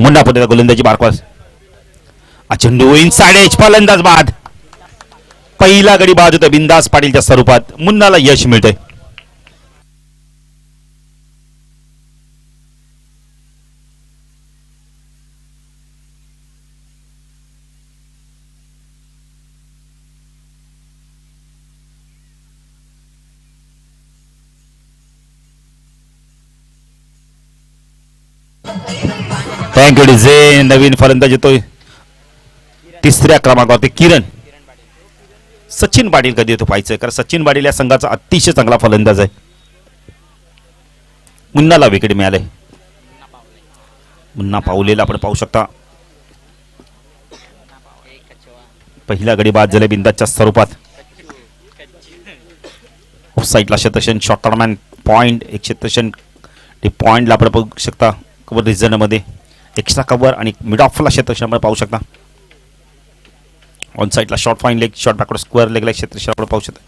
मुन्ना पुढे गोलंदाजी मार्कवर. चेंडू इनसाइड एज, फलंदाज बाद. पहिला गडी बाद होता बिंदास पाटीलच्या स्वरूपात. मुन्नाला यश मिळते. Thank you DJ. नवीन फलंदाज येतोय तिसऱ्या क्रमांकावरती किरण. सचिन पाटील कधी येतो पाहायचंय, कारण सचिन पाटील या संघाचा अतिशय चांगला फलंदाज आहे. मुन्नाला विकेट मिळाले. मुन्ना पावलेला आपण पाहू शकता. पहिला गडी बाद झाले बिंदाच्या स्वरूपात. ऑफ साईडला क्षेत्रक्षण शॉर्टरमॅन पॉइंट. एक क्षेत्रक्षण पॉइंटला आपण पाहू शकता. कव्हर रिझन मध्ये एक्स्ट्रा कव्हर आणि मिड ऑफला क्षेत्रक्षण आपण पाहू शकता. ऑन साईडला short fine leg, short backward square लेगला क्षेत्रक्षण आपण पाहू शकता.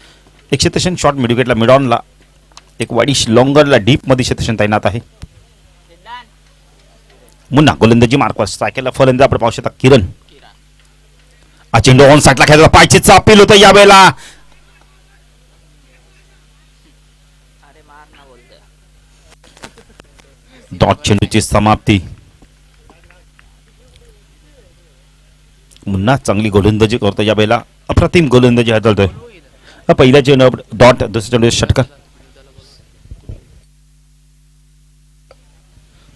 एक क्षेत्रक्षण शॉर्ट मिड विकेटला, मिड ऑनला, एक वाईडिश लॉंगरला डीप मध्ये क्षेत्रक्षण तैनात आहे. मुन्ना गोलंदाजी मार्कवर. सायकलला फलंदाज आपण पाहू शकता किरण. चेंडू ऑन साईडला खेळला, पायचीचा अपील होतं यावेळेला. डॉट चेंडूची समाप्ती. मुन्ना चांगली गोलंदाजी करतो या वेळेला. अप्रतिम गोलंदाजी हाताळतोय. पहिल्या चेंडू डॉट, दुसऱ्या चेंडू षटकार.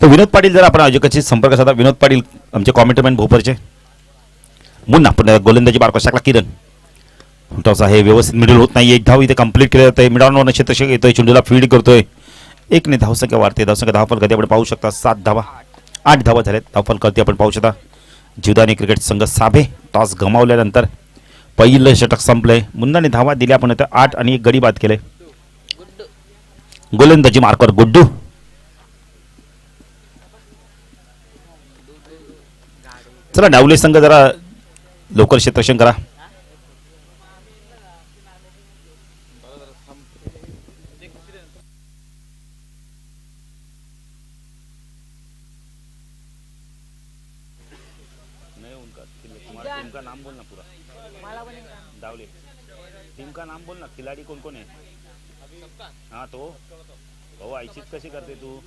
तर विनोद पाटील जर आपण आयोजकाशी संपर्क साधा. विनोद पाटील आमचे कॉमेंटमॅन भोपरचे. मुन्ना पुन्हा गोलंदाजी मार्कवर शकला किरण. टॉस आहे, व्यवस्थित मिडल होत नाही. एक धाव इथे कंप्लीट केलं जातंय. मिडॉन क्षेत्रक्षक येतोय, चेंडूला फीड करतोय. एकने धावसंख्या वाढते. धावसंख्या धावफल कधी आपण पाहू शकता 7 धावा, 8 धावा झाल्यात. धावफल करते आपण पाहू शकता. जीवदानी क्रिकेट संघ साभे टॉस गमावल्यानंतर पहिलं षटक संपलंय. मुन्नाने धावा दिल्या, पण 8 आणि 1 गडी बाद केले. गोलंदाजी मार्कवर गुड्डू. चला डावले संघ जरा लवकर क्षेत्रक्षण करा. टीम का नाम बोलना पूरा. डावले टीम का नाम बोलना. खिलाड़ी कौन कौन है? हाँ तो भाऊ ऐशीच कशी करते तू?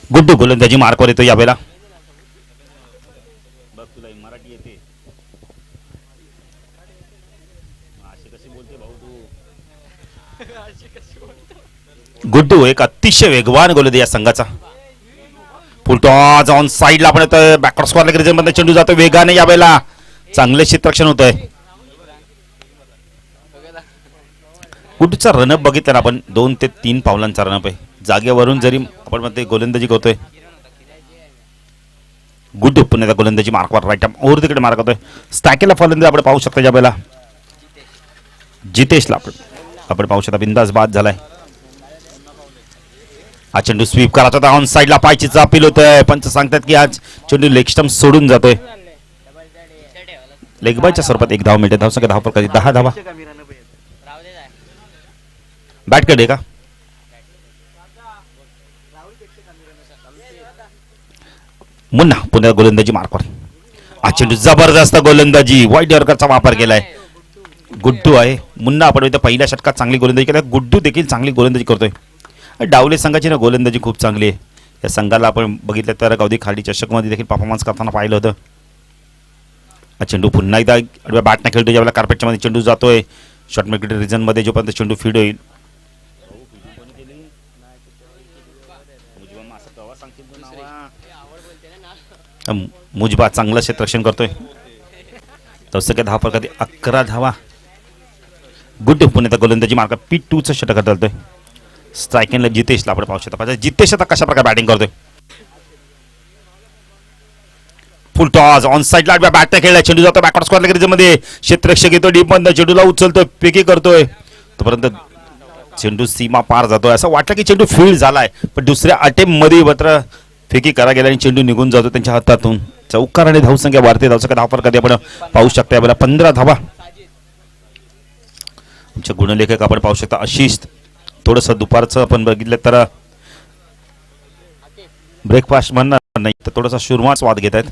गुड्डू गोलंदाजी मार्कवर येतो यावेळेला. बघ तुला मराठी येते. अशी कशी बोलते भाऊ तू? गुड्डू एक अतिशय वेगवान गोलंदाज या संघाचा. फुलटॉस ऑन साईडला आपण बॅकवर्ड स्क्वेअर लेग रिजन मध्ये चेंडू जातो वेगाने यावेळेला. चांगले क्षेत्ररक्षण होतंय. गुड्डूचा रनअप बघितला ना आपण, 2 ते 3 पावलांचा रनअप आहे. जागेवरून जरी आपण म्हणते गोलंदाजी करतोय. गुड्डू पुन्हा गोलंदाजी मार्कवर राईट आर्म ओव्हर तिकडे मार्क होतोय. स्टॅकेला फलंदाज आपण पाहू शकतो यावेळेला. जितेशला आपण पाहू शकता बिंदास बाद झालाय. हा चेंडू स्वीप करायचा होता. ऑन साईडला पायचीचा अपील होतोय. पंच सांगतात की आज चेंडू लेग स्टंप सोडून जातोय. लेग बायच्या स्वरूपात 1 धाव मिळते. धावसंख्या धाव प्रकारची 10 धावा. बॅट कडे का मुन्ना पुन्हा गोलंदाजी मार्कवर. हा चेंडू जबरदस्त गोलंदाजी, वाईट यॉर्करचा वापर केलाय. गुड्डू आहे. मुन्ना आपण इथे पहिल्या षटकात चांगली गोलंदाजी केली. गुड्डू देखील चांगली गोलंदाजी करतोय. डावले संघाची ना गोलंदाजी खूप चांगली आहे. या संघाला आपण बघितलं तर गावदी खाली चषकमध्ये देखील परफॉर्मन्स करताना पाहिलं होतं. हा चेंडू पुन्हा एकदा बॅट नाही खेळतो ज्यावेळेला कार्पेटच्या मध्ये चेंडू जातोय. शॉर्ट मिड रिजन मध्ये जोपर्यंत चेंडू फीड होईल. मुजबा चांगलं क्षेत्ररक्षण करतोय. तसं काय धाव प्रकार 11 धावा. गुड्डू पुन्हा गोलंदाजी मार्क P2चं षटक हाताळतोय. स्ट्रायकिंगला जितेशला आपण पाहू शकता. जितेश आता कशा प्रकारे बॅटिंग करतोय. फुल टॉस ऑन साईडला बॅट खेळला. चेंडू जातो बॅकवर्ड स्क्वेअर लेग रिजन मध्ये. क्षेत्ररक्षक येतो डीप मध्ये, चेंडूला उचलतोय, पेकी करतोय. तोपर्यंत चेंडू सीमा पार जातोय. असं वाटलं की चेंडू फील्ड झालाय, पण दुसऱ्या अटेम्प्ट मध्ये मात्र फेकी करा गेला आणि चेंडू निघून जातो त्यांच्या हातातून. चौकार आणि धावसंख्या वाढते. धावसंख्या धावफर कधी आपण पाहू शकता यावेळेला 15 धावा. आमच्या गुणलेखक आपण पाहू शकता आशिष थोडंसं दुपारचं आपण बघितलं तर ब्रेकफास्ट म्हणणार नाही तर थोडासा शुरमा स्वाद घेत आहेत.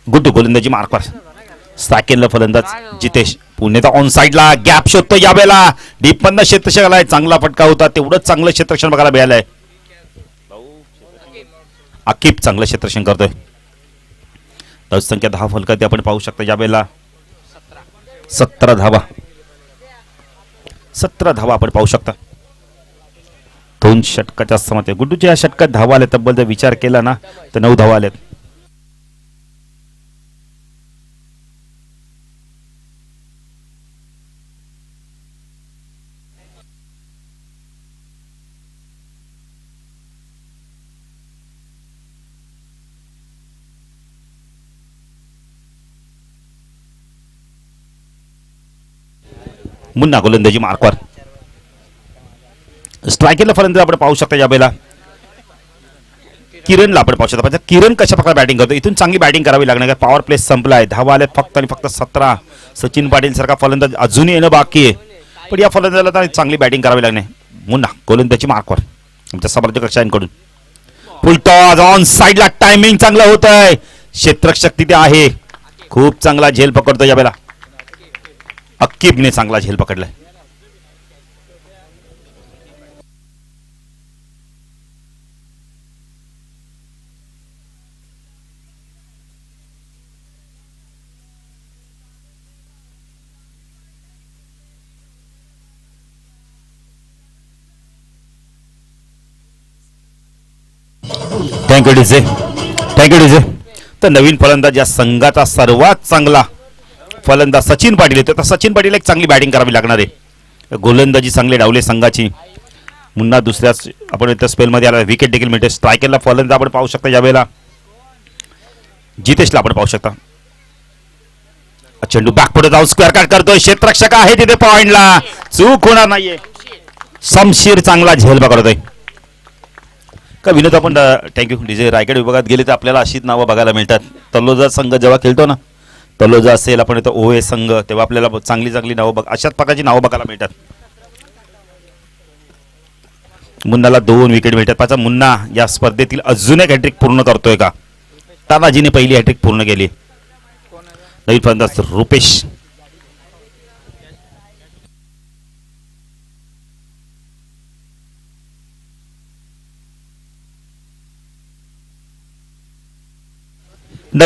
गुड्डू गोलंदाजी मार्कवर साकेलला फलंदाज जितेश पुणेचा ऑन साइडला गॅप शोधतो यावेळेला डीप मधनं क्षेत्ररक्षक आलाय. चांगला फटका होता तेवढंच चांगलं क्षेत्ररक्षण बघायला मिळालंय. आकिब चांगलं क्षेत्ररक्षण करतोय. संख्या 10 फलकात आपण पाहू शकता यावेळेला 17 धावा 17 धावा आपण पाहू शकता. 2 षटकाच्या समात गुड्डूच्या या षटकात धावा आल्या तब्बल जर विचार केला ना तर 9 धावा आल्यात. मुन्ना गोलंदाजी मार्कवर स्ट्रायकरला फलंदाज आपण पाहू शकता यावेळेला किरणला आपण पाहू शकता. किरण कशा प्रकारे बॅटिंग करतो इथून चांगली बॅटिंग करावी लागणार. पॉवर प्ले संपलाय. धावा आल्यात फक्त आणि फक्त 17. सचिन पाटील सारखा फलंदाज अजूनही येणं बाकी आहे पण या फलंदाजाला तर चांगली बॅटिंग करावी लागणार. मुन्ना गोलंदाजी मार्कवर आमच्या समर्थक कक्षांकडून फुलटॉस ऑन साइडला टायमिंग चांगलं होत आहे. क्षेत्ररक्षक तिथे आहे. खूप चांगला झेल पकडतो यावेळेला. अक्कीबने चांगला झेल पकडलाय. Thank you DJ thank you DJ. तर नवीन फलंदाज या संघाचा सर्वात चांगला फलंदाज सचिन पाटील येतो. तर सचिन पाटील एक चांगली बॅटिंग करावी लागणार आहे. गोलंदाजी चांगले डावले संघाची. मुन्ना दुसऱ्याच आपण इथं स्पेलमध्ये आला. विकेट देखील मिळते. स्ट्रायकरला फलंदाज आपण पाहू शकता यावेळेला जितेशला आपण पाहू शकता. चेंडू बॅकपुढे जाऊन स्क्वेअर कट करतोय. क्षेत्ररक्षक आहे तिथे पॉइंटला. चूक होणार नाहीये. शमशीर चांगला झेल पकडतोय. का विनोद आपण थँक्यू डीजे रायगड विभागात गेले तर आपल्याला अशीच नावं बघायला मिळतात. तलोजा संघ जेव्हा खेळतो ना तलोजा असेल आपण इथं ओए संघ तेव्हा आपल्याला चांगली चांगली नावं अशाच प्रकारची नावं बघायला मिळतात. मुन्नाला 2 विकेट मिळतात. पाचा मुन्ना या स्पर्धेतील अजून एक हॅट्रिक पूर्ण करतोय का? तानाजीने पहिली हॅट्रिक पूर्ण केली. नवीन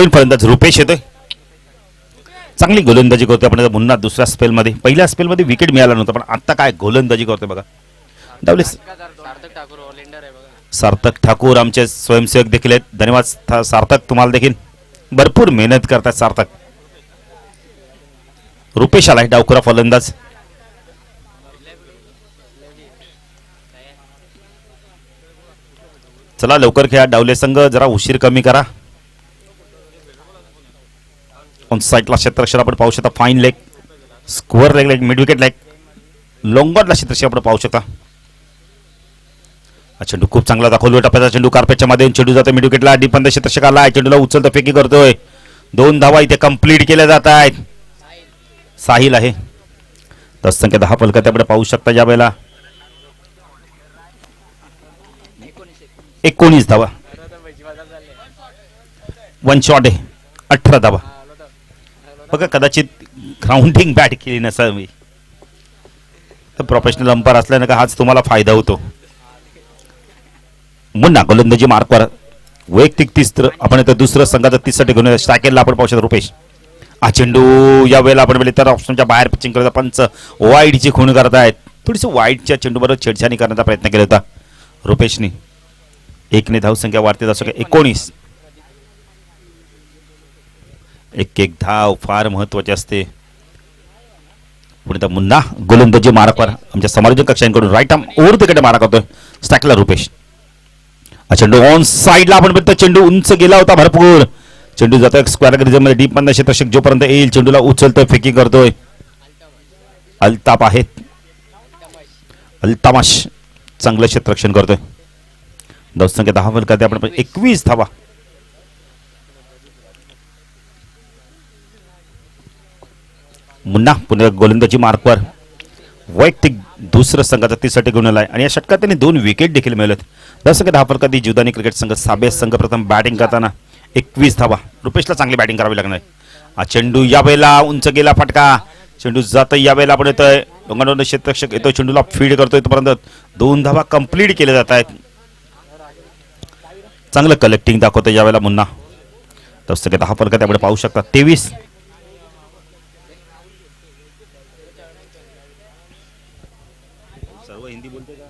फलंदाज रुपेश येतोय. चांगली गोलंदाजी करतोय. आपण मुन्ना दुसऱ्या स्पेलमध्ये पहिल्या स्पेलमध्ये विकेट मिळाला नव्हता पण आता काय गोलंदाजी करतोय बघा. डावले सार्थक ठाकूर आमचे स्वयंसेवक देखील आहेत. धन्यवाद सार्थक. तुम्हाला देखील भरपूर मेहनत करतात सार्थक. रुपेश आलाय डावखुरा फलंदाज. चला लवकर खेळा. डावले संघ जरा उशीर कमी करा. ऑन साइडला क्षेत्ररक्षक आपण पाहू शकता. Fine leg square leg mid wicket leg लॉंगॉनला क्षेत्ररक्षक आपण पाहू शकता. चेंडू खूप चांगला दाखवला. टप्प्याचा चेंडू कार्पेटच्या मध्ये चेंडू जातो मिड विकेटला. डीपमध्ये क्षेत्ररक्षक आला. चेंडूला उचलतो फेकी करतोय. 2 धावा इथे कंप्लीट केल्या जात आहेत. साहिल आहे. 10 संख्या 10 फलकात आपण पाहू शकता यावेळेला 19 धावा. 1 शॉट आहे. 18 धावा. बघा कदाचित ग्राउंडिंग बॅट केली नसावी. प्रोफेशनल अंपायर असल्यानं का हाच तुम्हाला फायदा होतो. मुन्ना गोलंदाजी मार्कवर वैयक्तिक 30 आपण इथं दुसरं संघाचं 30 घेऊन स्ट्रायकरला आपण पाहू शकतो रुपेश. हा चेंडू या वेळेला आपण तर ऑप्शनच्या बाहेर पिचिंग करत पंच वाईडची खूण करत आहेत. थोडीशी वाईडच्या चेंडूबरोबर छेडछाणी करण्याचा प्रयत्न केला होता रुपेशनी. 1ने धावसंख्या वाढते. 19 एक धाव फार महत्वाची असते. पुढे मुन्ना गोलंदाजी मार्कवर आमच्या समालोचक कक्षांकडून right arm over the wicket मारा करतोय स्ट्रायकरला रुपेश. चेंडू ऑन साइडला आपण बघतो. चेंडू उंच गेला होता भरपूर. चेंडू जातो स्क्वेअर मध्ये डीप मध्ये क्षेत्ररक्षक जोपर्यंत येईल चेंडूला उचलतोय फेकी करतोय. अल्ताफ आहेत. अल्तामाश चांगलं क्षेत्ररक्षण करतोय. धावसंख्या 10 फलकात आपण 21 धावा. मुन्ना पुन्हा गोलंदाजी मार्कवर वैयक्तिक दुसरं संघाचा 30 घेऊन आलाय आणि या षटकात त्यांनी 2 विकेट देखील मिळवलेत. दर्शक दहा फलकात जीवदानी क्रिकेट संघ साबे संघ प्रथम बॅटिंग करताना 21 धावा. रुपेशला चांगली बॅटिंग करावी लागणार. हा चेंडू यावेळेला उंच गेला फटका. चेंडू जात यावेळेला आपण येतोय लोंगांडोन क्षेत्ररक्षक येतोय चेंडूला फीड करतोय तोपर्यंत 2 धावा कंप्लीट केल्या जात आहेत. चांगलं कलेक्टिंग दाखवतोय यावेळेला मुन्ना. दर्शक दहा फलकात आपण पाहू शकता 23. सर्व हिंदी बोलते का?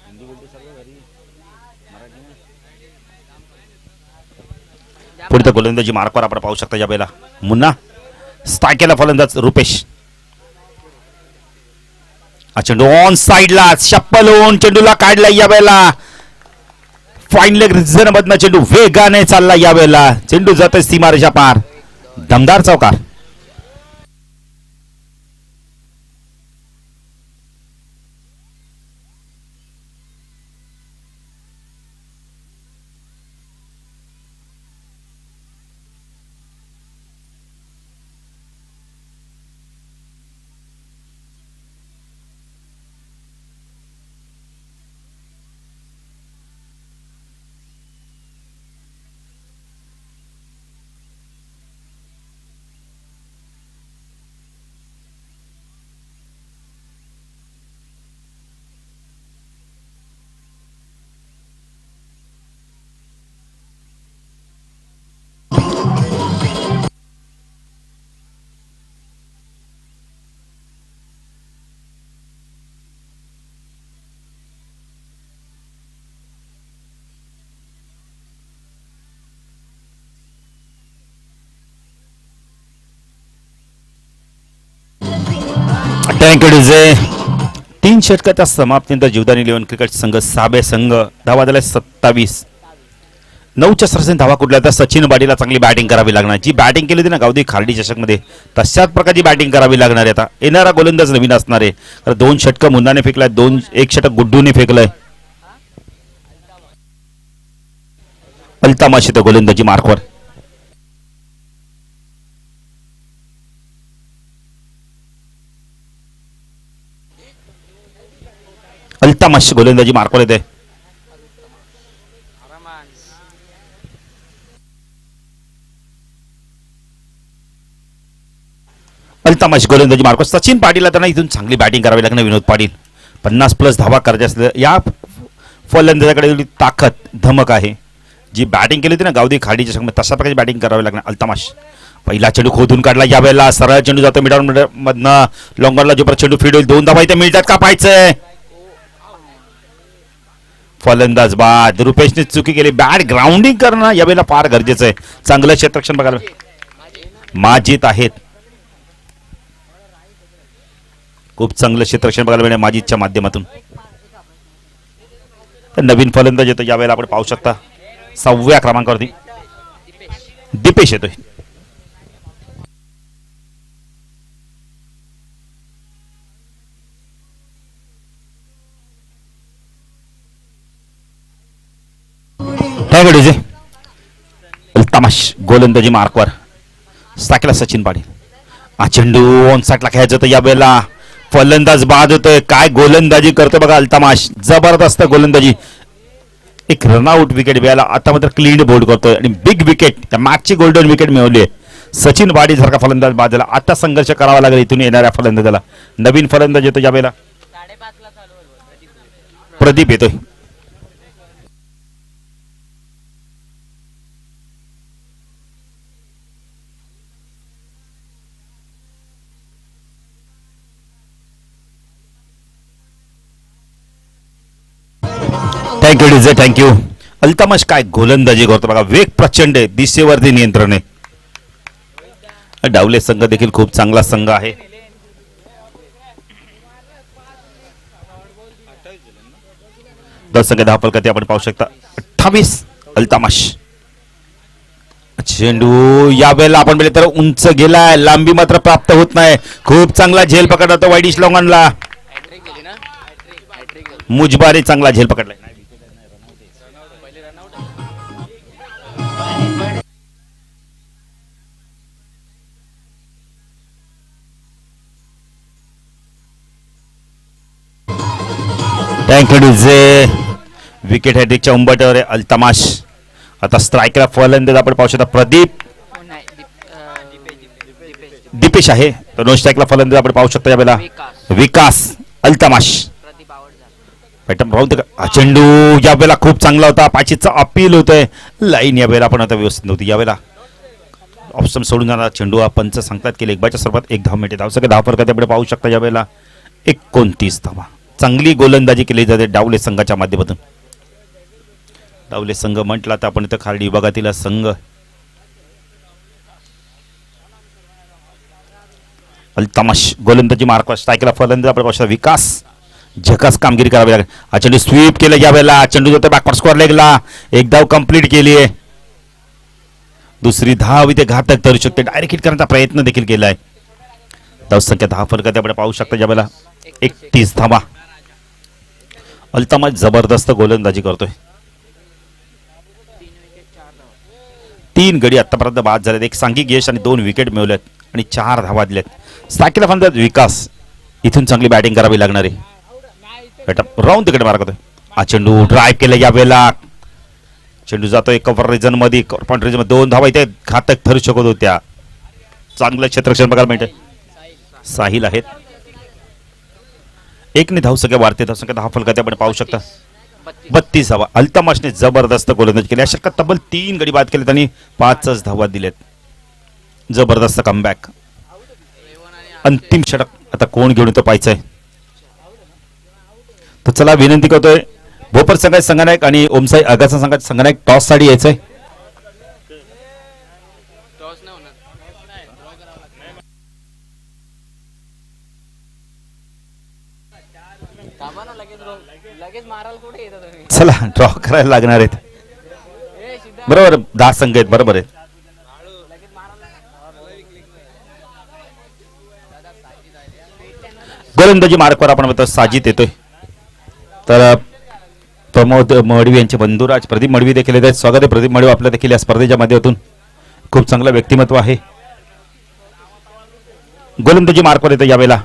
हिंदी बोलते सर्व घरी पुढे गोलंदाजी मार्कवर आपण पाहू शकता यावेळेला मुन्ना. स्ट्राईक केला फलंदाज रुपेश. चेंडू ऑन साइडला शप्पल होऊन चेंडूला काढला यावेळेला. फाईन लेग रिझन मधनं चेंडू वेगाने चालला यावेळेला. चेंडू जातोय सीमारेषा पार. दमदार चौकार. थँक्यू. 3 षटकाच्या समाप्तीनंतर जीवदानी इलेव्हन क्रिकेट संघ साबे संघ धावा झाल्या 27. 9च्या सरासरी धावा कुठल्या तर सचिन बाडीला चांगली बॅटिंग करावी लागणार. जी बॅटिंग केली होती ना गावदी खार्डी चषकमध्ये तशाच प्रकारची बॅटिंग करावी लागणार आहे. आता येणारा गोलंदाज नवीन असणार आहे. कारण 2 षटकं मुन्नाने फेकलाय, 1 षटक गुड्डूने फेकलंय. अल्तामाश येतो गोलंदाजी मार्कवर. अल्तामाश गोलंदाजी मार्कवर येते. अल्तामाश गोलंदाजी मार्कवर. सचिन पाटील त्यांना इथून चांगली बॅटिंग करावी लागणार. विनोद पाटील 50+ धावा करायच्या असल्या या फलंदाजाकडे ताकद धमक आहे. जी बॅटिंग केली होती ना गावदी खाडीच्या संघ तशा प्रकारची बॅटिंग करावी लागणार. अल्तामाश पहिला चेंडू खोदून काढला यावेळेला. सरळ चेंडू जातो मिडॉन मधनं लॉंगरला जो चेंडू फीड होईल. 2 धावा इथे मिळतात का पाहायचंय. फलंदाज बाद. रुपेशने चुकी केली. बॅट ग्राउंडिंग करणं यावेळेला फार गरजेचं आहे. चांगलं क्षेत्ररक्षण बघायला माजीत आहेत. खूप चांगलं क्षेत्ररक्षण बघायला मिळेल माजीतच्या माध्यमातून. नवीन फलंदाज येतो यावेळेला आपण पाहू शकता 6व्या क्रमांकावरती दीपेश येतोय. अल्तामाश गोलंदाजी मार्कवर. साकेला सचिन पाटील. चेंडू ऑन साईडला खेळायचं होतं यावेळेला. फलंदाज बाद होतोय. काय गोलंदाजी करतोय बघा अल्तामाश. जबरदस्त गोलंदाजी. एक रनआउट विकेट मिळाला. आता मात्र क्लीन बोल्ड करतोय आणि बिग विकेट त्या मॅचची गोल्डन विकेट मिळवली आहे. सचिन वाडी सारखा फलंदाज बाद झाला. आता संघर्ष करावा लागेल इथून येणाऱ्या फलंदाजाला. नवीन फलंदाज येतो यावेळेला प्रदीप येतोय. Thank you DJ thank you. अल्तामाश काय गोलंदाजी करतो बघा. वेग प्रचंड आहे. दिशेवरती नियंत्रण आहे. डावले संघ देखील खूप चांगला संघ आहे. संघ 10 फलकात आपण पाहू शकता 28. अल्तामाश चेंडू यावेळेला आपण बघितलं तर उंच गेलाय. लांबी मात्र प्राप्त होत नाही. खूप चांगला झेल पकडला तो वाईडिश लोंगांना. मुजबारी चांगला झेल पकडलाय. टँकडीचे विकेट हॅट्रिकच्या उंबरठ्यावर आहे अल्तमाश. आता स्ट्रायकला फलंदाज आपण पाहू शकता प्रदीप दीपेश आहे. तर नो स्ट्राईकला फलंदाज आपण पाहू शकता यावेळेला विकास अल्तमाश. पॅटर्न राहून हा चेंडू यावेळेला खूप चांगला होता. पाचीचा अपील होतोय. लाईन यावेळेला पण आता व्यवस्थित नव्हती. यावेळेला ऑप्शन सोडून जाणार चेंडू हा पंच सांगतात की लेगबाच्या स्वरूपात एक धाव मिळते. धावसंख्या 10 फरकात आपण पाहू शकता यावेळेला 29 धावा. चांगली गोलंदाजी केली जाते डावले संघाच्या माध्यमातून. डावले संघ म्हटला तर आपण इथं खारडी विभागातील संघ. अल्तमाश गोलंदाजी मार्क स्ट्रायकला फलंदाज आपण पाहू शकता विकास. झकास कामगिरी करावी लागेल. हा चेंडू स्वीप केला यावेळेला. चेंडू जातो बॅकवर्ड स्कोअर लेगला. एक धाव कंप्लीट केली आहे. दुसरी धाव इथे घातक ठरू शकते. डायरेक्ट हिट करण्याचा प्रयत्न देखील केला आहे. धावसंख्या 10 फरकात आपण पाहू शकता यावेळेला 31 धावा. अल्तमाश जबरदस्त गोलंदाजी करतोय. 3 गडी आतापर्यंत बाद झालेत. एक सांघिक यश आणि 2 विकेट मिळवल्यात आणि 4 धावा दिल्यात. स्ट्रायकला फलंदाज विकास. इथून चांगली बॅटिंग करावी लागणार आहे. राऊंड तिकडे मार्क होतोय. हा चेंडू ड्राईव्ह केला यावेळेला. चेंडू जातोय कव्हर रिजन मध्ये. कॉर्पॉरेट रिजन मध्ये 2 धावा इथे घातक ठरू शकत होत्या. चांगलं क्षेत्ररक्षण बघायला मिळतंय. साहिल आहेत. 1 धावसंख्या वाढते. धावसंख्या 10 फलकात आपण पाहू शकता 32 धावा. अल्तमाशने जबरदस्त गोलंदाजी केली. अशा तब्बल 3 गडी बाद केले त्यांनी 5च धावा दिलेत. जबरदस्त कमबॅक. अंतिम षटक आता कोण घेऊन येतो पाहायचंय. तर चला विनंती करतोय भोपर संघाचे संघनायक आणि ओमसाई आगाचा संघाचे संघनायक टॉस साठी यायचंय. चला ड्रॉ करायला लागणार आहेत. बरोबर 10 संघ आहेत. बरोबर आहे. गोलंदाजी मार्कवर आपण म्हणतो साजिद येतोय. तर प्रमोद मडवी यांचे बंधुराज प्रदीप मडवी देखील येत आहेत. स्वागत आहे प्रदीप मडवी आपल्या देखील या स्पर्धेच्या माध्यमातून. खूप चांगलं व्यक्तिमत्व आहे. गोलंदाजी मार्कवर येतो यावेळेला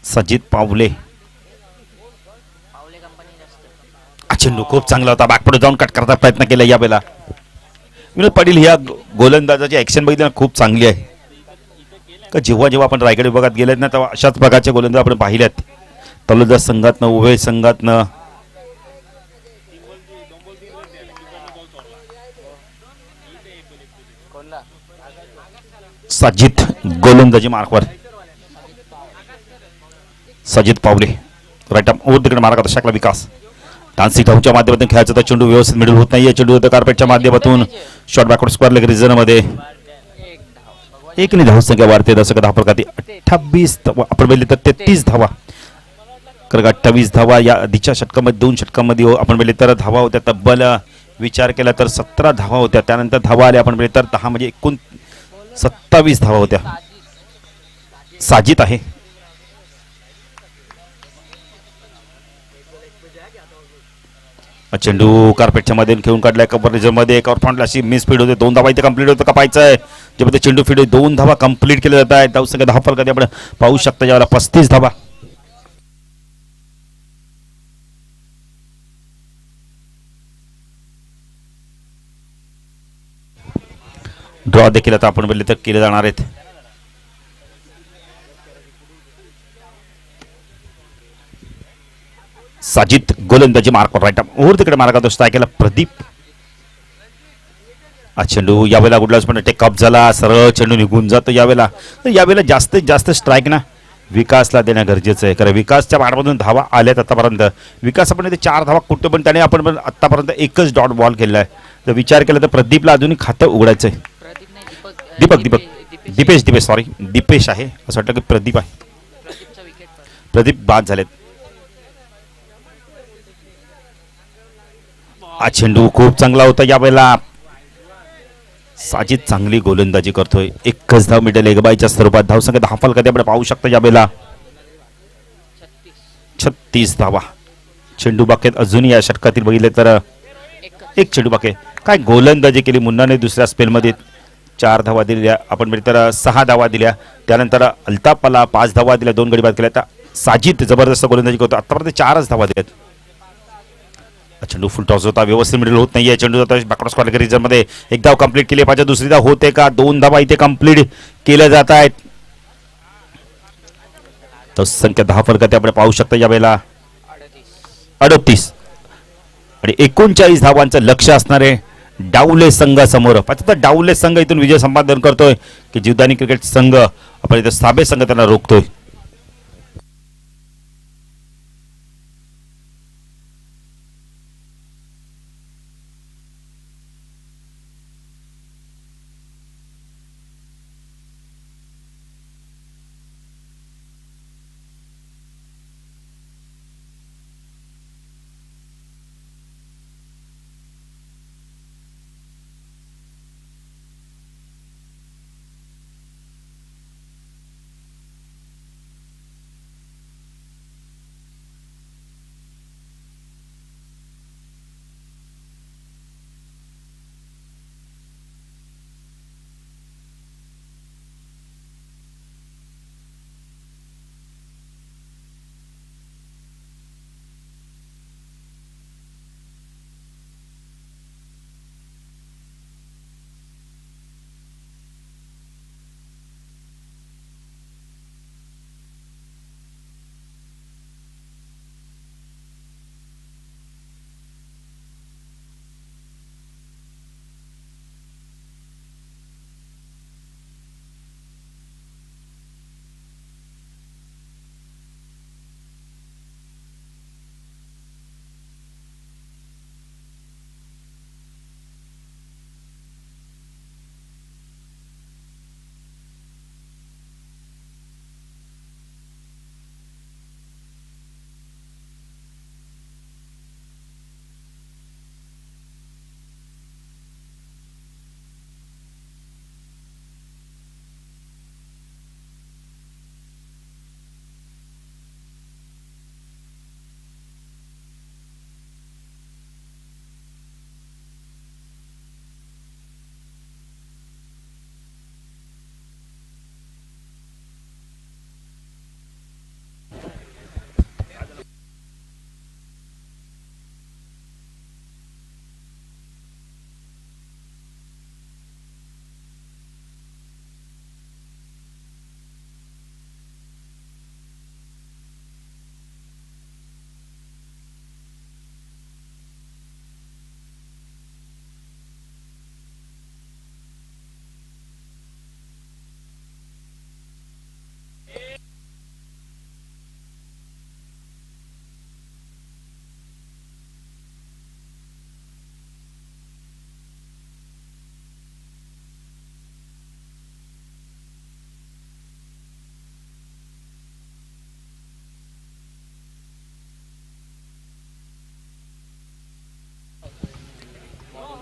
साजिद पावले. चेंडू खूप चांगला होता. बॅकपुढे जाऊन कट करता प्रयत्न केला यावेळेला. विनोद पाटील या गोलंदाजाची ऍक्शन बघितली खूप चांगली आहे. का जेव्हा आपण रायगड विभागात गेलेत ना तेव्हा अशाच प्रकारचे गोलंदाज आपण पाहिल्यात. तलोजा संघातनं उभय संघातनं. साजिद गोलंदाजी मार्कवर साजिद पावले. राईट आर्म ओव्हर तिकडे मारा शकला विकास. डान्सिंग धावच्या माध्यमातून खेळायचा तर चेंडू व्यवस्थित मिडल होत नाहीये. चेंडू होतं कार्पेटच्या माध्यमातून short backward square leg region मध्ये. 1 धावसंख्या वाढते. दशक 10 फरकात 28 आपण बघितले तर 33 धावा. कारण 28 धावा या आधीच्या षटकामध्ये 2 षटकामध्ये आपण बघितले तर धावा होत्या तब्बल विचार केला तर 17 धावा होत्या. त्यानंतर धावा आल्या आपण बघितले तर 10 म्हणजे एकूण 27 धावा होत्या. साजिद आहे. चेंडू कार्पेटच्या मध्ये खेळून काढलाय कव्हर रिजन मध्ये. एकावर फॉन्टला अशी मिस फीड होते. 2 धावा इथे कंप्लीट होतं. कपायचंय ज्यामध्ये चेंडू फीड 2 धावा कंप्लीट केल्या जात आहेत. धावसंख्या 10 फलकात आपण पाहू शकता ज्यावेळेला 35 धावा. ड्रॉ देखील आता आपण बोलले तर केले जाणार आहेत. साजिद गोलंदाजी मार्कवर राईट आर्म ओव्हर तिकडे मार्क होतो. स्ट्रायकला प्रदीप. हा चेंडू यावेळेला गुडलास पण टेकअप झाला. सरळ चेंडू निघून जातो यावेळेला जास्तीत जास्त स्ट्राईक ना विकासला देणं गरजेचं आहे. कारण विकासच्या बाडमधून धावा आल्यात आतापर्यंत. विकास आपण इथे 4 धावा कुठे पण त्याने आपण आतापर्यंत एकच डॉट बॉल केला आहे. तर विचार केला तर प्रदीपला अजूनही खातं उघडायचं आहे. दीपेश सॉरी दीपेश आहे असं वाटतं की प्रदीप आहे. प्रदीप बाद झालेत. हा चेंडू खूप चांगला होता यावेळेला. साजिद चांगली गोलंदाजी करतोय. 1 धाव मिळेल एकबाईच्या स्वरूपात. धावसंख्या 10 फलकात आपण पाहू शकता यावेळेला 36 धावा. चेंडू बाकेत अजूनही या षटकातील बघितले तर 1 चेंडू बाके. काय गोलंदाजी केली मुन्नाने दुसऱ्या स्पेलमध्ये. 4 धावा दिल्या आपण म्हणजे तर 6 धावा दिल्या. त्यानंतर अल्ताफला 5 धावा दिल्या, 2 गडी बाद केल्या. आता साजिद जबरदस्त गोलंदाजी करतो, आतापर्यंत 4च धावा दिल्यात. चेंडू फुल टॉस होता, व्यवस्थित मिडल होत नाहीये. चेंडू जाता बॅकवर्ड स्क्वेअर रिजन मध्ये. एक धाव कंप्लीट केली पाहिजे, दुसरी धाव होते का? 2 धावा इथे कंप्लीट केल्या जात आहेत. तर संख्या 10 फरकात आपण पाहू शकता यावेळेला 38 आणि 39 धावांचं लक्ष असणारे डावले संघासमोर. आता डावले संघ इथून विजय संपादन करतोय की जीवदानी क्रिकेट संघ आपण इथे साबे संघ त्यांना रोखतोय.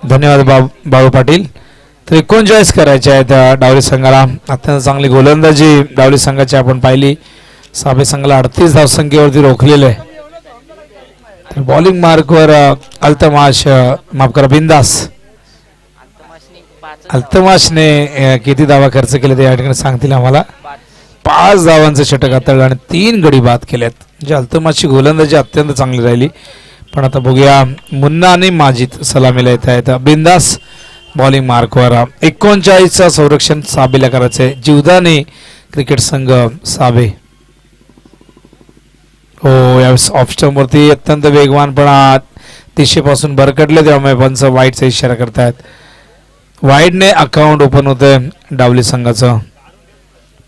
धन्यवाद बाबू पाटील. तर 39 करायचे आहेत डावली संघाला. अत्यंत चांगली गोलंदाजी डावली संघाची आपण पाहिली. साबे संघाला 38 धावसंख्येवरती रोखलेले आहे. तर बॉलिंग मार्कवर अल्तमाश माफ करा बिंदास अल्तमाशने किती धावा खर्च केले ते या ठिकाणी सांगतील आम्हाला. 5 धावांचं षटक हाताळलं आणि 3 गडी बाद केलेत. म्हणजे अल्तमाशची गोलंदाजी अत्यंत चांगली राहिली. पण आता बघूया मुन्ना आणि माजिद सलामीला येत आहेत. बिंदास बॉलिंग मार्कवर 39चं संरक्षण साबेला करायचंय. जीवदानी क्रिकेट संघ साबे. हो यावेळेस ऑफ स्टंप वरती अत्यंत वेगवानपणा दिशेपासून भरकटले त्यामुळे पंच वाईटचा इशारा करतायत. वाईडने अकाउंट ओपन होतंय डावली संघाचं.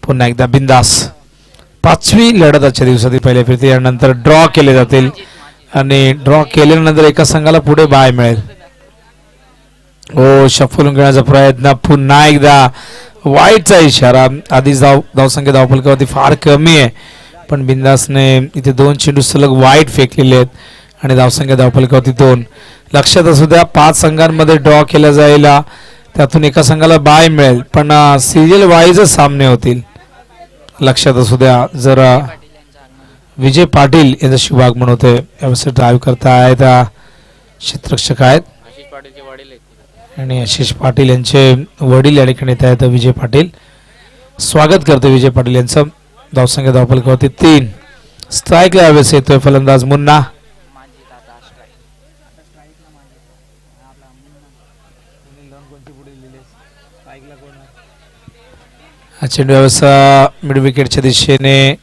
पुन्हा एकदा बिंदास 5वी लढत आजच्या दिवसातील पहिल्या फिरती. यानंतर ड्रॉ केले जातील आणि ड्रॉ केल्यानंतर एका संघाला पुढे बाय मिळेल. ओ शफलून घेण्याचा प्रयत्न. पुन्हा एकदा वाईटचा इशारा. आधीच धावसंख्या धावफलकावरती फार कमी आहे पण बिंदासने इथे 2 चेंडू सलग वाईट फेकलेले आहेत आणि धावसंख्या धावफलकावरती 2. लक्षात असू द्या 5 संघांमध्ये ड्रॉ केला जाईल. त्यातून एका संघाला बाय मिळेल पण सिरियल वाईज सामने होतील. लक्षात असू द्या. जर विजय पाटील यांचं शुभागमन होते. यावेळेस ड्राईव्ह करतायत क्षेत्ररक्षक आहेत आणि आशिष पाटील यांचे वडील या ठिकाणी येत आहेत विजय पाटील. स्वागत करतो विजय पाटील यांचं. धावसंख्या धावफलकावरती 3. स्ट्राईकला यावेळेस येतोय फलंदाज मुन्ना. हा चेंडू यावेळेस मिड विकेटच्या दिशेने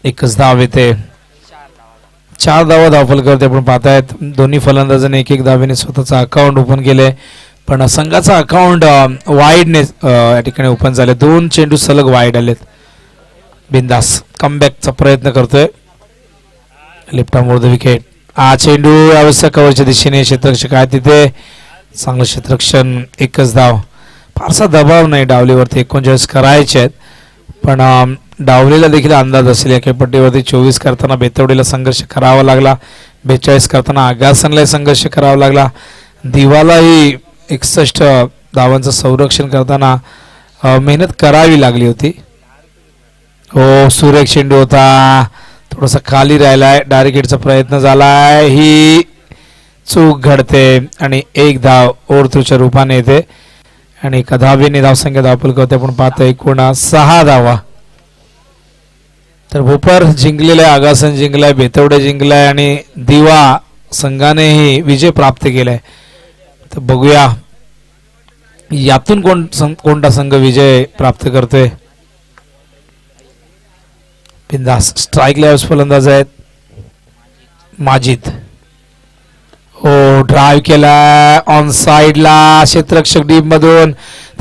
एकच धाव येते. 4 धावा धावफलकावरती आपण पाहतायत. दोन्ही फलंदाजांनी एक धावेने स्वतःचा अकाउंट ओपन केले, पण संघाचा अकाउंट वाईडने या ठिकाणी ओपन झाले. 2 चेंडू सलग वाईड आलेत. बिंदास कमबॅकचा प्रयत्न करतोय left arm were the wicket. हा चेंडू यावेळेस कव्हरच्या दिशेने क्षेत्ररक्षक आहे तिथे. चांगलं क्षेत्ररक्षण, एकच धाव. फारसा दबाव नाही डावलीवरती. 39 करायचे आहेत, पण डावलीला देखील अंदाज असेल या खेळपट्टीवरती 24 करताना बेतवडीला संघर्ष करावा लागला, 42 करताना आगासनला संघर्ष करावा लागला, दिवालाही 61 धावांचं संरक्षण करताना मेहनत करावी लागली होती. हो, सुरेख चेंडू होता, थोडासा खाली राहिलाय. डायरेक्ट हिटचा प्रयत्न झालाय, ही चूक घडते आणि एक धाव ओव्हरथ्रोच्या रूपाने येते आणि एका धावेने धावसंख्या धावफलकावरती आपण पाहतो एकूण 6 धावा. तर भोपर जिंकलेला आहे, आगासन जिंकलाय, बेतवडे जिंकलाय आणि दिवा संघानेही विजय प्राप्त केलाय. तर बघूया यातून कोणता संघ विजय प्राप्त करतोय. बिंदास स्ट्राईकला फलंदाज आहेत माजिद. हो, ड्राईव्ह केला ऑन साइडला, क्षेत्ररक्षक डीप मधून.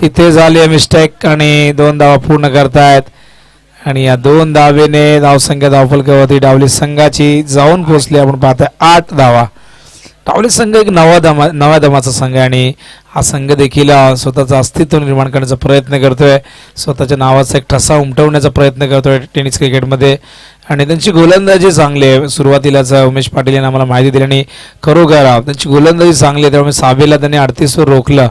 तिथे झाली मिस्टेक आणि 2 धावा पूर्ण करतायत आणि या 2 धावेने धावसंख्या धावफलकावरती डावली संघाची जाऊन पोहोचली. आपण पाहतोय 8 धावा. डावली संघ एक नव्या दमाचा संघ आहे आणि हा संघ देखील स्वतःचं अस्तित्व निर्माण करण्याचा प्रयत्न करतोय, स्वतःच्या नावाचा एक ठसा उमटवण्याचा प्रयत्न करतोय टेनिस क्रिकेटमध्ये आणि त्यांची गोलंदाजी चांगली आहे. सुरुवातीलाच उमेश पाटील यांनी आम्हाला माहिती दिली आणि खरोखर त्यांची गोलंदाजी चांगली आहे, त्यामुळे साबेला त्यांनी 38 वर रोखलं.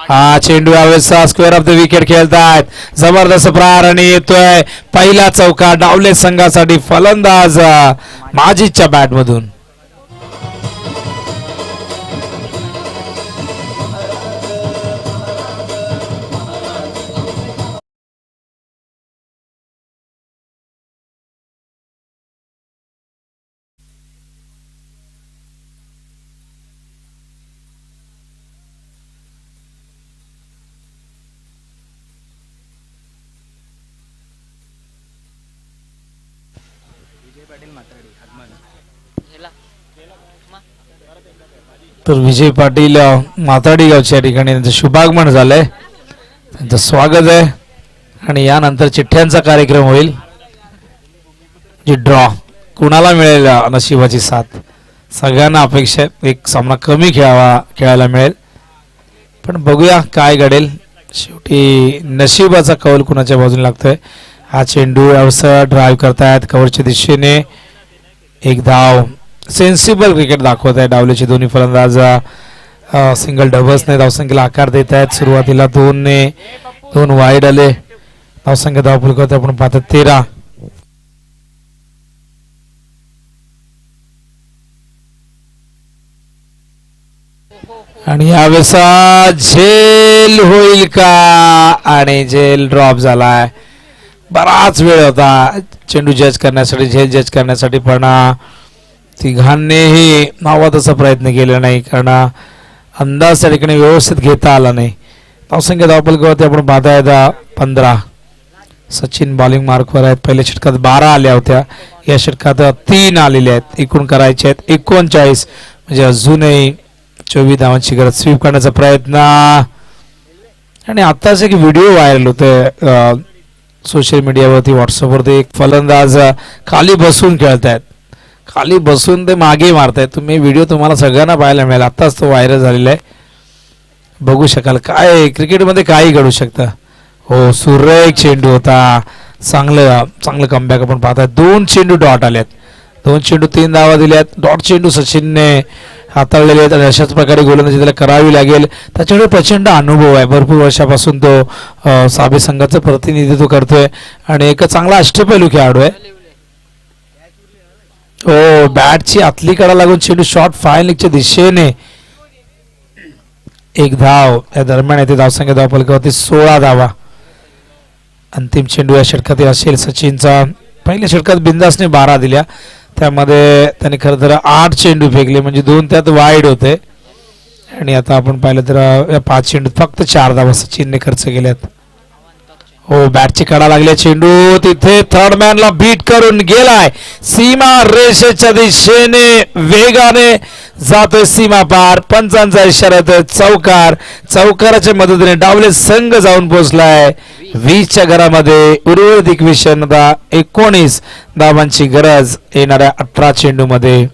हा चेंडू यावेळेस स्क्वेअर ऑफ द विकेट खेळतायत. जबरदस्त प्रहार आणि येतोय पहिला चौका डावले संघासाठी फलंदाज माजिदच्या बॅटमधून. तर विजय पाटील माताडी गावच्या या ठिकाणी त्यांचं शुभागमन झालंय, त्यांचं स्वागत आहे आणि यानंतर चिठ्ठ्यांचा कार्यक्रम होईल. जी ड्रॉ कुणाला मिळेल नशिबाची साथ. सगळ्यांना अपेक्षा एक सामना कमी खेळायला मिळेल, पण बघूया काय घडेल. शेवटी नशिबाचा कौल कुणाच्या बाजूने लागतोय. हा चेंडू व्यवसाय ड्राईव्ह करतायत कव्हरच्या दिशेने, एक धाव. सेन्सिबल क्रिकेट दाखवत आहे डावलेचे दोन्ही फलंदाज. सिंगल डबल्सने धावसंख्येला आकार देत आहेत. सुरुवातीला 2 वाईड आले. धावसंख्या धावफलकावरती आपण पाहतो 13. आणि यावेळेस झेल होईल का, आणि झेल ड्रॉप झालाय. बराच वेळ होता चेंडू जज करण्यासाठी, झेल जज करण्यासाठी, पण तिघांनीही नावाचा प्रयत्न केला नाही कारण अंदाज त्या ठिकाणी व्यवस्थित घेता आला नाही. धावसंख्या धावफलकावरती आपण पाहतायत 15. सचिन बॉलिंग मार्कवर आहेत. पहिल्या षटकात 12 आल्या होत्या, या षटकात 3 आलेल्या आहेत. एकूण करायचे आहेत 39, म्हणजे अजूनही 24 धावांची गरज. स्वीप करण्याचा प्रयत्न आणि आत्ताच एक व्हिडिओ व्हायरल होतोय सोशल मीडियावरती, व्हॉट्सअपवरती. एक फलंदाज खाली बसून खेळतायत, खाली बसून ते मागे मारतायत. तुम्ही व्हिडिओ तुम्हाला सगळ्यांना पाहायला मिळेल, आत्ताच तो व्हायरल झालेला आहे, बघू शकाल. काय क्रिकेटमध्ये काही घडू शकतं. हो, सुरेख चेंडू होता, चांगलं कमबॅक आपण पाहताय. 2 चेंडू डॉट आलेत, 2 चेंडू 3 धावा दिल्यात. डॉट चेंडू सचिनने हाताळलेले आहेत आणि अशाच प्रकारे गोलंदाजी त्याला करावी लागेल. त्याच्याकडे प्रचंड अनुभव आहे, भरपूर वर्षापासून तो साबे संघाचं प्रतिनिधित्व करतोय आणि एक चांगला अष्टपैलू खेळाडू आहे. हो, बॅटची आतली कडा लागून चेंडू शॉर्ट फायर लेगच्या दिशेने एक धाव या दरम्यान येते. धावसंख्या धावफलकावरती 16 धावा. अंतिम चेंडू या षटकात असेल सचिनचा. पहिल्या षटकात बिंदासने 12 दिल्या, त्यामध्ये त्यांनी खरं तर 8 चेंडू फेकले, म्हणजे 2 त्यात वाईड होते. आणि आता आपण पाहिलं तर या 5 चेंडूत फक्त 4 धावा सचिनने खर्च केल्यात. हो, बॅटची कडा लागल्या. चेंडू तिथे थर्ड मॅनला बीट करून गेलाय. सीमा रेषेच्या दिशेने वेगाने जातोय सीमा पार. पंचांचा इशारा येतोय चौकार. चौकाराच्या मदतीने डावले संघ जाऊन पोहोचलाय 20च्या घरामध्ये. उर्वरित इक्वेशन 19 धावांची गरज येणाऱ्या 18 चेंडू मध्ये.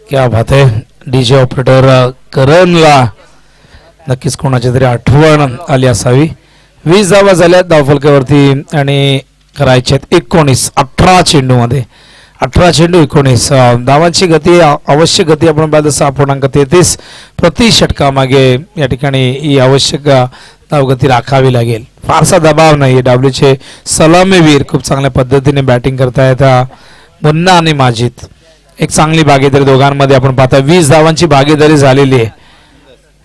क्या बात आहे. डीजे ऑपरेटर करणला नक्कीच कोणाची तरी आठवण आली असावी. 20 धावा झाल्या धावफलकावरती आणि करायचे 19 18 चेंडू मध्ये. 18 चेंडू 19 धावांची गती. आवश्यक गती आपण पाहिलं 6.33 प्रति षटकामागे. या ठिकाणी ही आवश्यक धावगती राखावी लागेल. फारसा दबाव नाही. डावलीचे सलामीवीर खूप चांगल्या पद्धतीने बॅटिंग करतायत मुन्ना आणि माजिद. एक चांगली भागीदारी दोघांमध्ये आपण पाहता. 20 धावांची भागीदारी झालेली आहे.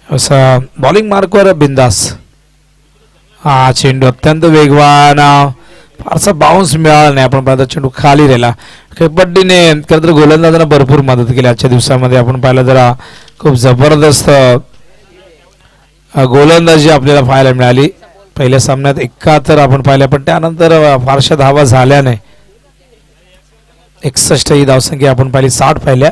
असं बॉलिंग मार्कवर बिंदास. हा चेंडू अत्यंत वेगवान. फारसा बाउन्स मिळाला नाही. आपण पाहता चेंडू खाली राहिला. खेळपट्टीने खरं तर गोलंदाजांना भरपूर मदत केली आजच्या दिवसामध्ये. आपण पाहिलं जरा खूप जबरदस्त गोलंदाजी आपल्याला पाहायला मिळाली. पहिल्या सामन्यात 71 आपण पाहिल्या, पण त्यानंतर फारशा धावा झाल्या नाही. 61 ही धावसंख्या आपण पाहिली. 60 पाहिल्या.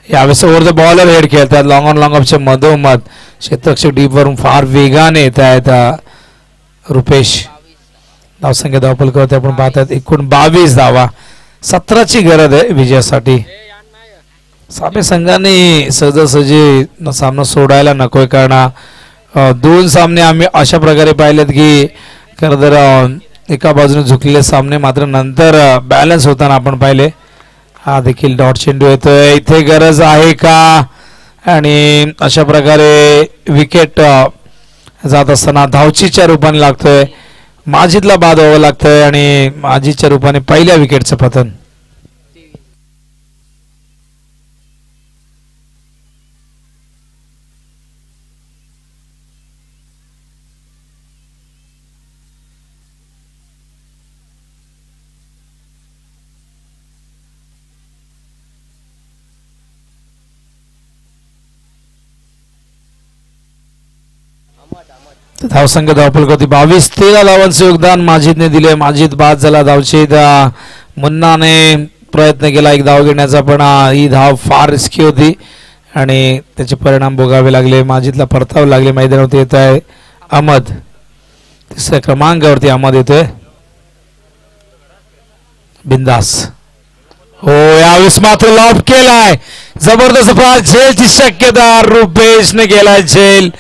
यावेळेस ओव्हर द बॉलर हेड खेळतात. लॉंग ऑन लॉंग ऑफच्या मधोमध क्षेत्ररक्षक डीप वरून फार वेगाने येत आहेत रुपेश. धावसंख्या धावफलकावरती आपण पाहतात एकूण 22 धावा. 17ची गरज आहे विजयासाठी. सामे संघाने सहजासहजी सामना सोडायला नकोय, कारण 2 सामने आम्ही अशा प्रकारे पाहिलेत की खरं तर एका बाजूने झुकलेले सामने मात्र नंतर बॅलन्स होताना आपण पाहिले. हा देखील डॉट चेंडू येतोय. इथे गरज आहे का? आणि अशा प्रकारे विकेट जात असताना धावचीच्या रूपाने लागतोय. माजिदला बाद व्हावं लागतंय आणि माजिदच्या रूपाने पहिल्या विकेटचं पतन. धावसंख्या धावफलकावरती 22 13 धावांचे योगदान माजिदने दिले. माजिद बाद झाला. धावचीत मुन्नाने प्रयत्न केला एक धाव घेण्याचा, पण ही धाव फार रिस्की होती आणि त्याचे परिणाम भोगावे लागले. माजिदला परतावे लागले. मैदानावरती येत आहे अहमद. 3ऱ्या क्रमांकावरती अहमद येतोय. बिंदास. हो, यावेळेस मात्र लॉब केलाय. जबरदस्त पास. झेलची शक्यता. रुपेशने केलाय झेल.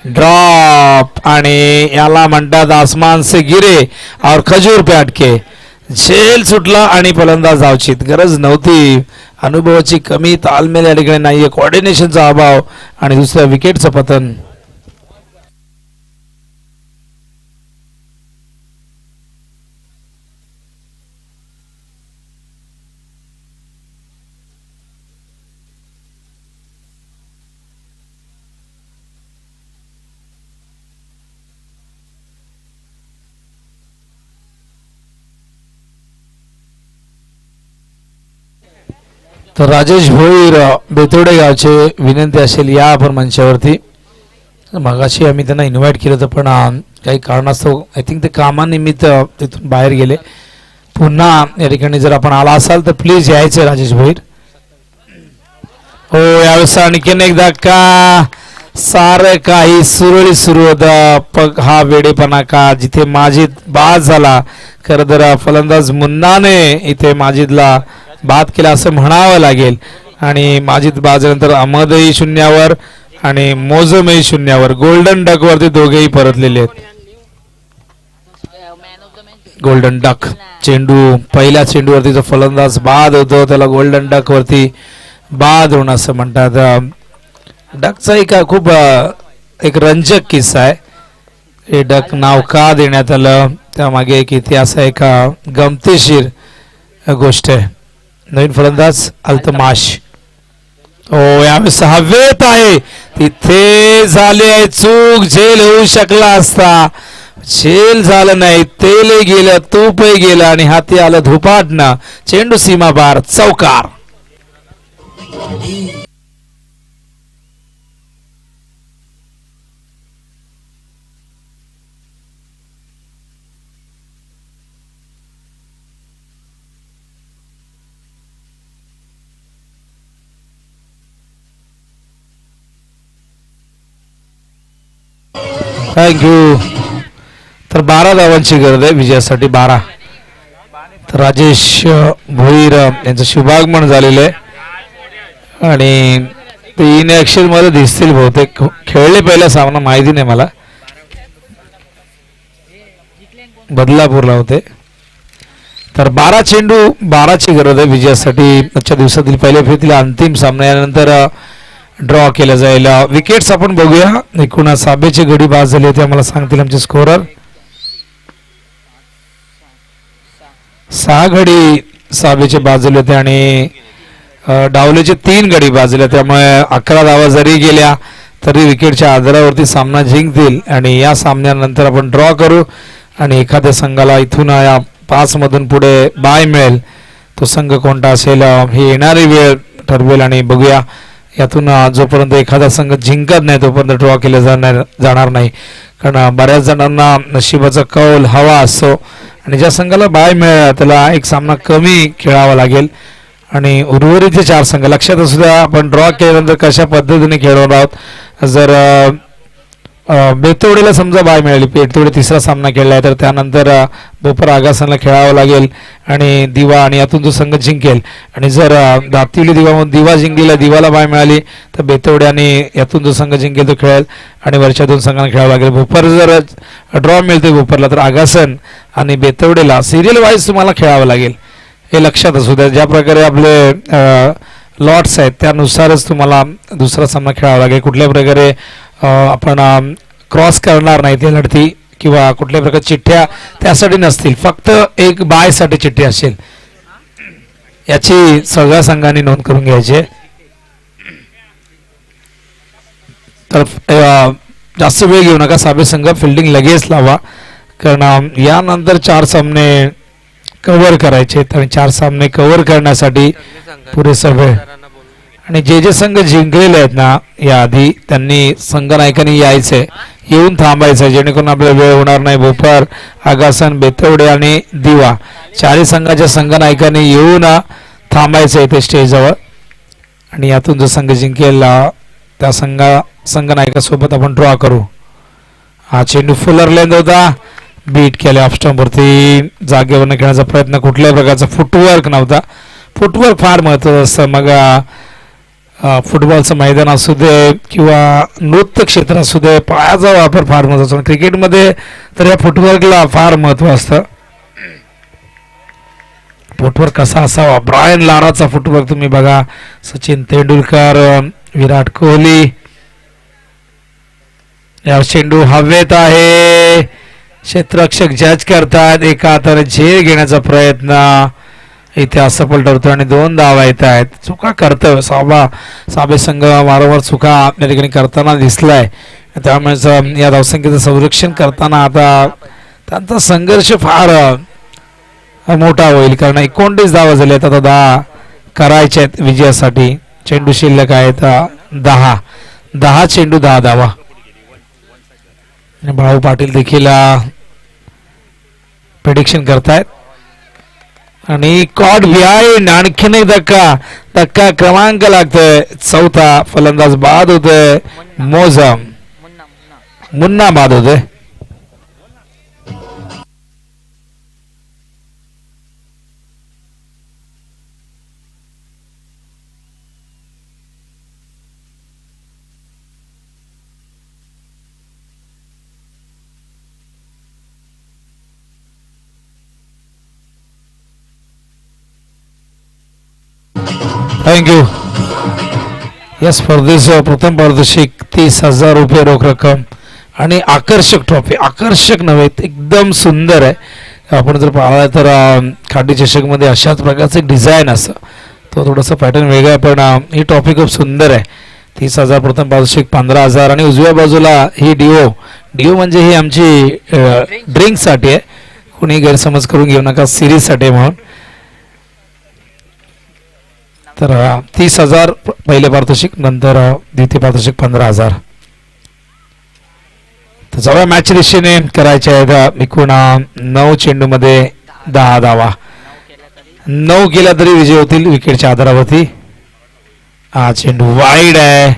ड्रॉप. आणि याला म्हणतात आसमान से गिरे और खजूर पे अटके. झेल सुटला आणि फलंदाज धावचीत. गरज नव्हती. अनुभवाची कमी, तालमेल या ठिकाणी नाहीये, कोऑर्डिनेशनचा अभाव आणि दुसऱ्या विकेटचं पतन. तर राजेश भोईर बेतोडे गावचे विनंती असेल या आपण मंचावरती. मगाशी आम्ही त्यांना इन्व्हाइट केलं होतं, पण काही कारणास्तव आय थिंक ते कामानिमित्त तिथून बाहेर गेले. पुन्हा या ठिकाणी जर आपण आला असाल तर प्लीज यायचं राजेश भोईर. हो, यावेळेस आणखीन एकदा का सारं काही सुरळीत सुरू होतं. पग हा वेडेपणा का? जिथे माजिद बाद झाला, खरं तर फलंदाज मुन्नाने इथे माजिदला बाद केला असं म्हणावं लागेल. आणि माजिद बाद झाल्यानंतर अहमदही शून्यावर आणि मोझमही शून्यावर. गोल्डन डक वरती दोघेही परतलेले आहेत. गोल्डन डक चेंडू पहिल्या चेंडूवरती जो फलंदाज बाद होतो त्याला गोल्डन डक वरती बाद होणं असं म्हणतात. डकचा एक खूप एक रंजक किस्सा आहे. हे डक नाव का देण्यात आलं त्यामागे एक इतिहास आहे, एक गमतीशीर गोष्ट आहे. नवीन फलंदाज अल्तमाश यावेळेस हवेत आहे, तिथे झाले आहे चूक. झेल होऊ शकला असता, झेल झालं नाही. तेलही गेलं, तूपही गेलं आणि हाती आलं धुपाटणं. चेंडू सीमा बार, चौकार. थँक्यू. तर 12 धावांची गरज आहे विजयासाठी, 12. तर राजेश भोईर यांचं शुभागमन झालेलं आहे आणि ते इन ऍक्शन मध्ये दिसतील बहुतेक. खेळले पहिला सामना माहिती नाही मला, बदलापूरला होते. तर 12 चेंडू 12ची गरज आहे विजयासाठी. आजच्या दिवसातील पहिल्या फेरीतील अंतिम सामना, यानंतर ड्रॉ केलं जाईल. विकेट्स आपण बघूया. एकूण साबेची गडी बाद झाली होती आम्हाला सांगतील आमचे स्कोरर. 6 गडी साबेचे बाद झाले होते आणि डावलेचे 3 गडी बाद झाले. त्यामुळे 11 धावा जरी गेल्या तरी विकेटच्या आधारावरती सामना जिंकतील आणि या सामन्यानंतर आपण ड्रॉ करू आणि एखाद्या संघाला इथून या 5 मधून पुढे बाय मिळेल. तो संघ कोणता असेल ही येणारी वेळ ठरवेल आणि बघूया. यातून जोपर्यंत एखादा संघ जिंकत नाही तोपर्यंत ड्रॉ केले जाणार नाही, कारण बऱ्याच जणांना नशिबाचा कौल हवा असतो आणि ज्या संघाला बाय मिळाला त्याला एक सामना कमी खेळावा लागेल आणि उर्वरित 4 संघ लक्षात असू द्या. आपण ड्रॉ केल्यानंतर कशा पद्धतीने खेळणार आहोत. जर बेतवडीला समजा बाय मिळाली, बेतवडी तिसरा सामना खेळला आहे, तर त्यानंतर बोपर आगासनला खेळावं लागेल आणि दिवा, आणि यातून जो संघ जिंकेल. आणि जर दातिवली दिवा जिंकलेला, दिवाला बाय मिळाली तर बेतवडे आणि यातून जो संघ जिंकेल तो खेळेल आणि वरच्या 2 संघांना खेळावं लागेल. भोपर जर ड्रॉ मिळते भोपरला तर आगासन आणि बेतवडेला सिरियल वाईज तुम्हाला खेळावं लागेल, हे लक्षात असू द्या. ज्या प्रकारे आपले लॉट्स आहेत त्यानुसारच तुम्हाला दुसरा सामना खेळावा लागेल. कुठल्या प्रकारे आपण क्रॉस करणार नाही ते लढती किंवा कुठल्या प्रकारच्या चिठ्ठ्या त्यासाठी नसतील, फक्त एक बायसाठी चिठ्ठी असेल, याची सगळ्या संघांनी नोंद करून घ्यायची. तर जास्त वेळ घेऊ नका, साबे संघ फिल्डिंग लगेच लावा, कारण यानंतर 4 सामने कव्हर करायचे आहेत आणि 4 सामने कव्हर करण्यासाठी पुरेसा वेळ. आणि जे संघ जिंकलेले आहेत ना याआधी, त्यांनी संघ नायकांनी यायचंय, येऊन थांबायचं, जेणेकरून आपल्याला वेळ होणार नाही. भोपर, आगासन, बेतवडे आणि दिवा 4 संघाच्या संघ नायकांनी येऊन थांबायचं इथे स्टेजवर आणि यातून जो संघ जिंकेल त्या संघ नायकासोबत आपण ड्रॉ करू. हा चेंडू फुलर लेंथ होता, बीट केले ऑफ स्टंपवरती. जागेवरनं खेळण्याचा प्रयत्न, कुठल्याही प्रकारचा फुटवर्क नव्हता. फुटवर्क फार महत्त्वाचं असतं, मग फुटबॉलचं मैदान असू दे किंवा नृत्य क्षेत्र असू दे, पायाचा वापर फार महत्त्वाचा. क्रिकेटमध्ये तर या फुटवर्कला फार महत्त्व असतं. फुटवर्क कसा असावा, ब्रायन लाराचा फुटवर्क तुम्ही बघा, सचिन तेंडुलकर, विराट कोहली. या चेंडू हवेत आहे, क्षेत्ररक्षक जज करतात, एका हाताने झेल घेण्याचा प्रयत्न इथे असफल ठरतो आणि 2 धावा येत आहेत. चुका करतोय साबे संघ, वारंवार चुका आपल्या ठिकाणी करताना दिसलाय, त्यामुळे या धावसंख्येचं संरक्षण करताना आता त्यांचा संघर्ष फार मोठा होईल, कारण 29 धावा झाल्या आहेत, आता 10 करायचे आहेत विजयासाठी. चेंडू शिल्लक आहेत 10 चेंडू 10 धावा. बाळू पाटील देखील प्रेडिक्शन करतायत आणि कॉट बिहाइंड, आणखीन एक धक्का क्रमांक लागतोय. 4था फलंदाज बाद होतोय, मोजम मुन्ना बाद होतोय. थँक्यू. या स्पर्धेचं प्रथम पारितोषिक 30,000 रुपये रोख रक्कम आणि आकर्षक ट्रॉफी. आकर्षक नव्हे, एकदम सुंदर आहे. आपण जर पाहिला तर खाडी चषकमध्ये अशाच प्रकारचं एक डिझाईन असतं. तो थोडासा पॅटर्न वेगळा आहे, पण ही ट्रॉफी खूप सुंदर आहे. 30,000 प्रथम पारितोषिक, 15,000 आणि उजव्या बाजूला ही डिओ म्हणजे ही आमची ड्रिंकसाठी आहे. कोणी गैरसमज करून घेऊ नका, सिरीजसाठी आहे म्हणून. तर 30,000 पहिले पारितोषिक, नंतर द्वितीय पारितोषिक 15,000. तर जवळ मॅच दिशेने करायचे आहेत. एकूण 9 चेंडूमध्ये 10 धावा. 9 केल्या तरी विजय होतील विकेटच्या आधारावरती. हा चेंडू वाईड आहे,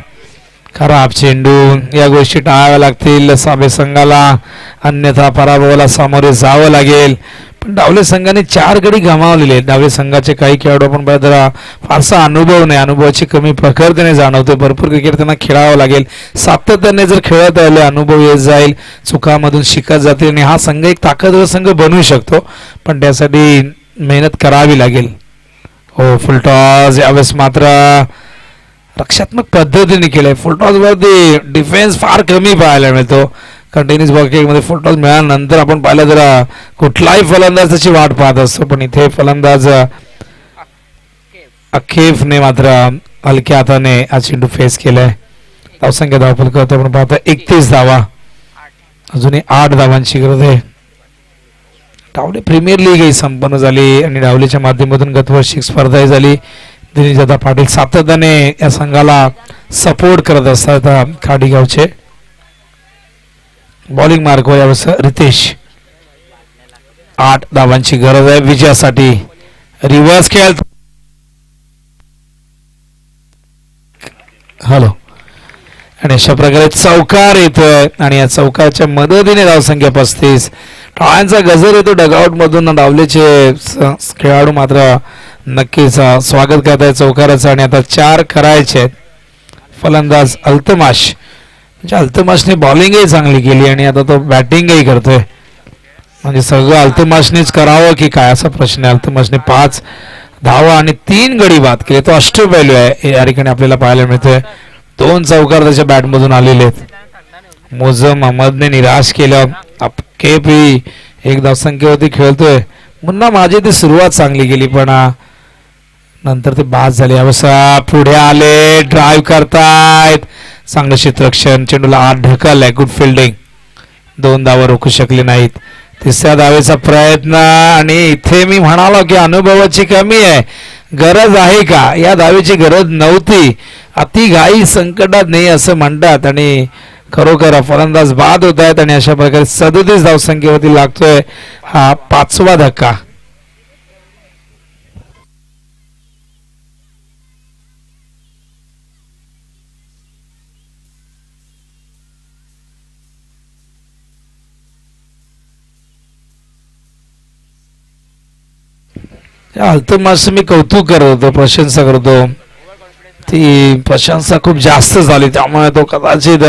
खराब चेंडू. या गोष्टी टाळाव्या लागतील साबे संघाला, अन्यथा पराभवाला सामोरे जावं लागेल. पण डावले संघाने 4 गडी गमावलेले आहेत. डावले संघाचे काही खेळाडू आपण पाहिजे फारसा अनुभव नाही, अनुभवाची कमी प्रखरतेने जाणवते. भरपूर क्रिकेट त्यांना खेळावं लागेल. सातत्याने जर खेळत राहिले अनुभव येत जाईल, चुकामधून शिकत जातील आणि हा संघ एक ताकदवर संघ बनवू शकतो. पण त्यासाठी मेहनत करावी लागेल. हो, फुलटॉस यावेळेस मात्र रक्षात्मक पद्धतीने केलंय. फुलटॉस वरती डिफेन्स फार कमी पाहायला मिळतो. कंटिन्युअस बॉलिंगमध्ये फुलटॉस मिळाल्यानंतर आपण पाहिलं तर कुठलाही फलंदाज त्याची वाट पाहत असतो, पण इथे फलंदाज अखेफने मात्र हलक्या हाताने हा चेंडू फेस केलाय. धावसंख्या धावफल करतो आपण पाहतो 31 धावा. अजूनही 8 धावांची गरज आहे. डावले प्रीमियर लीग ही संपन्न झाली आणि डावलीच्या माध्यमातून गत वर्षी स्पर्धाही झाली. दिनेश दादा पाटील सातत्याने या संघाला सपोर्ट करत असतात. खाडीगावचे बॉलिंग मार्कवर यावेळेस रितेश. 8 धावांची गरज आहे विजयासाठी. रिव्हर्स खेळ. हॅलो. आणि अशा प्रकारे चौकार येतोय आणि या चौकारच्या मदतीने धावसंख्या 35. टाळ्यांचा गजर येतो डगआउट मधून. डावलेचे खेळाडू मात्र नक्कीच स्वागत करत आहे चौकाराचं. आणि आता 4 करायचे आहेत. फलंदाज अल्तमाश, म्हणजे अल्तमाशने बॉलिंगही चांगली केली आणि आता तो बॅटिंगही करतोय. म्हणजे सगळं अल्तमाशनेच करावं की काय असा प्रश्न आहे. अल्तमाशने 5 धावा आणि 3 गडी बाद केले. तो अष्टपैलू आहे या ठिकाणी आपल्याला पाहायला मिळतोय. 2 चौकार त्याच्या बॅटमधून आलेले आहेत. मोझम अहमदने निराश केलं. केपी एक धावसंख्येवरती खेळतोय. पुन्हा माझी ती सुरुवात चांगली केली, पण नंतर ते बाद झाले. अवसा पुढे आले, ड्राईव्ह करतायत. चांगलं क्षेत्ररक्षण, चेंडूला आत ढकललाय. Good fielding. 2 धावा रोखू शकले नाहीत. 3ऱ्या धावेचा प्रयत्न आणि इथे मी म्हणालो की अनुभवाची कमी आहे. गरज आहे का? या धावेची गरज नव्हती. अति घाई संकटात नाही असं म्हणतात आणि खरोखर फलंदाज बाद होत आहेत. आणि अशा प्रकारे 37 धावसंख्येवरती लागतोय हा 5वा धक्का. अल्तमासचं मी कौतुक करत होतो, प्रशंसा करतो. ती प्रशंसा खूप जास्त झाली, त्यामुळे तो कदाचित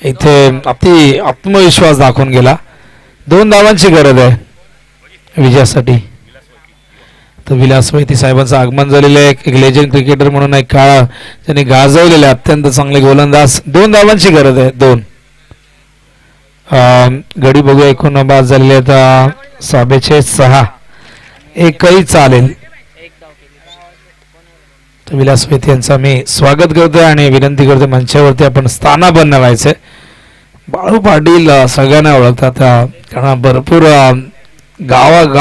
इथे अति आत्मविश्वास दाखवून गेला. 2 धावांची गरज आहे विजयासाठी. तर विलास वैती साहेबांचं आगमन झालेलं आहे. एक लेजंड क्रिकेटर म्हणून एक काळ त्यांनी गाजवलेले अत्यंत चांगले गोलंदाज. 2 धावांची गरज आहे. 2 गडी बघूया. एकूण बाद झालेले आहेत साबेचे 6. एकही चालेल. तर विलास वैती यांचा मी स्वागत करतोय आणि विनंती करतोय मंचावरती आपण स्थानापन्न व्हायचंय. बाळू पाटील सगळ्यांना ओळखतात, कारण भरपूर गावा